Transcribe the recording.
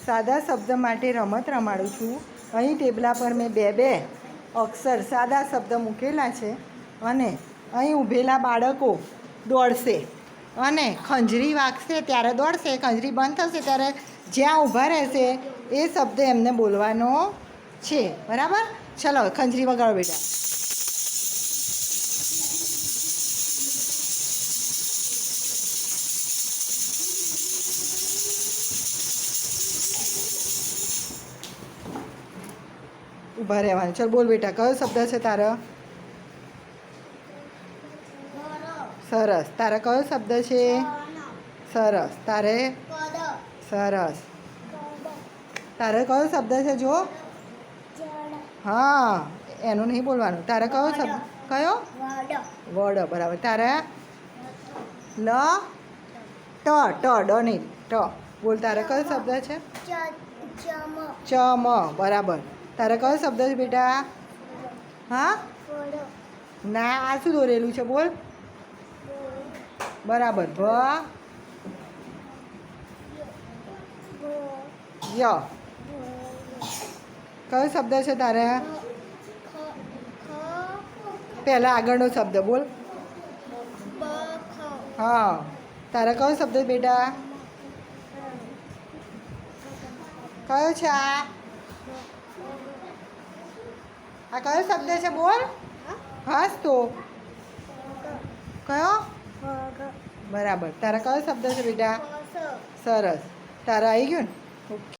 સાદા શબ્દ માટે રમત રમાડું છું. અહીં ટેબલા પર મેં બે અક્ષર સાદા શબ્દ મૂકેલા છે અને અહીં ઊભેલા બાળકો દોડશે અને ખંજરી વાગશે ત્યારે દોડશે, ખંજરી બંધ થશે ત્યારે જ્યાં ઊભા રહેશે એ શબ્દ એમને બોલવાનો છે. બરાબર? ચલો ખંજરી વગાડો બેટા. ઊભા રહેવાનું. ચાલ બોલ બેટા, કયો શબ્દ છે તારો? સરસ. તારા કયો શબ્દ છે? સરસ. તારે? સરસ. તારે કયો શબ્દ છે? જો હા, એનું નહીં બોલવાનું. તારે કયો શબ્દ? કયો? વડ. બરાબર. તારે? લ ટ ટ ડ નહીં ટ. બોલ. તારે કયો શબ્દ છે? ચમ. બરાબર. તારે કયો શબ્દ છે બેટા? હા, ના, આ શું દોરેલું છે? બોલ. બરાબર. ય. કયો શબ્દ છે તારે? પહેલાં આગળનો શબ્દ બોલ. હા. તારે કયો શબ્દ બેટા? કયો છે આ? આ કયો શબ્દ છે? બોલ. હાસ તો. કયો? બરાબર. તારા કયો શબ્દ છે બેટા? સરસ. તારા આવી ગયું ને? ઓકે.